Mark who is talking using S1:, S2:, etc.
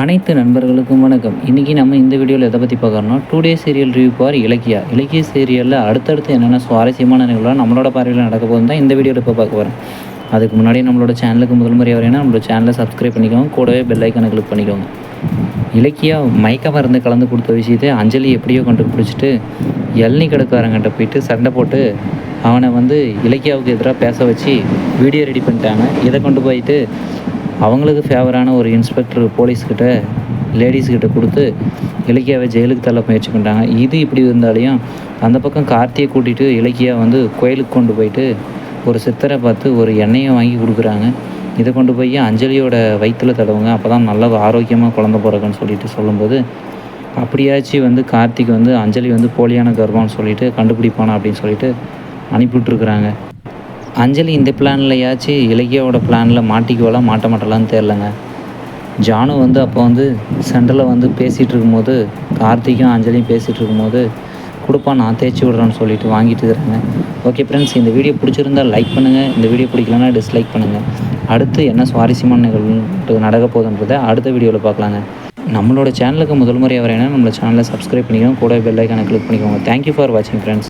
S1: அனைத்து நண்பர்களுக்கும் வணக்கம். இன்றைக்கி நம்ம இந்த வீடியோவில் எதை பற்றி பார்க்குறோம்னா 2 டே சீரியல் ரிவ்யூ பார் இலக்கியா. இலக்கிய சீரியலில் அடுத்தடுத்து என்னென்ன சுவாரஸ்யமான நிகழ்வுலாம் நம்மளோட பார்வையில் நடக்க போகுது தான் இந்த வீடியோவில் இப்போ பார்க்க போகிறோம். அதுக்கு முன்னாடி நம்மளோட சேனலுக்கு முதல் முறை வரேன்னா நம்மளோட சேனலை சப்ஸ்கிரைப் பண்ணிக்கோங்க, கூடவே பெல் ஐக்கானை கிளிக் பண்ணிக்கோங்க. இலக்கியா மயக்க மருந்து கலந்து கொடுத்த விஷயத்தை அஞ்சலி எப்படியோ கண்டுபிடிச்சிட்டு இளநீ கடைக்காரங்கிட்ட போயிட்டு சண்டை போட்டு அவனை இலக்கியாவுக்கு எதிராக பேச வச்சு வீடியோ ரெடி பண்ணிட்டாங்க. இதை கொண்டு போயிட்டு அவங்களுக்கு ஃபேவரான ஒரு இன்ஸ்பெக்டர் போலீஸ்கிட்ட லேடிஸ்கிட்ட கொடுத்து இலக்கியாவை ஜெயிலுக்கு தள்ள முயற்சி பண்ணிட்டாங்க. இது இப்படி இருந்தாலையும் அந்த பக்கம் கார்த்தியை கூட்டிகிட்டு இலக்கியா கோயிலுக்கு கொண்டு போயிட்டு ஒரு சித்தரை பார்த்து ஒரு எண்ணெயை வாங்கி கொடுக்குறாங்க. இதை கொண்டு போய் அஞ்சலியோட வயிற்றில் தடவுங்க, அப்போ தான் நல்ல ஆரோக்கியமாக குழந்த பிறகுன்னு சொல்லிட்டு சொல்லும்போது அப்படியாச்சும் கார்த்திக் அஞ்சலி போலியான கர்ப்பம்னு சொல்லிட்டு கண்டுபிடிப்பானா அப்படின்னு சொல்லிட்டு அனுப்பிவிட்ருக்குறாங்க. அஞ்சலி இந்த பிளான்லையாச்சும் இலக்கியாவோட பிளானில் மாட்டிக்குவலாம் மாட்ட மாட்டலான்னு தெரிலங்க. ஜானு அப்போ சென்டரில் பேசிகிட்டு இருக்கும்போது கார்த்திக்கும் அஞ்சலியும் பேசிகிட்டு இருக்கும்போது கொடுப்பா நான் தேய்ச்சி விட்றேன்னு சொல்லிட்டு வாங்கிட்டு இருக்கிறாங்க. ஓகே ஃப்ரெண்ட்ஸ், இந்த வீடியோ பிடிச்சிருந்தால் லைக் பண்ணுங்கள், இந்த வீடியோ பிடிக்கலன்னா டிஸ்லைக் பண்ணுங்கள். அடுத்து என்ன சுவாரஸ்யமான நிகழ்வு நடக்க போகுதுன்றதை அடுத்த வீடியோவில் பார்க்கலாங்க. நம்மளோட சேனலுக்கு முதல் முறையாக வரேன்னா நம்மளோட சேனலை சப்ஸ்கிரைப் பண்ணிக்கோங்க, கூட பெல் ஐக்கானை கிளிக் பண்ணிக்கோங்க. தேங்க்யூ ஃபார் வாட்சிங் ஃப்ரெண்ட்ஸ்.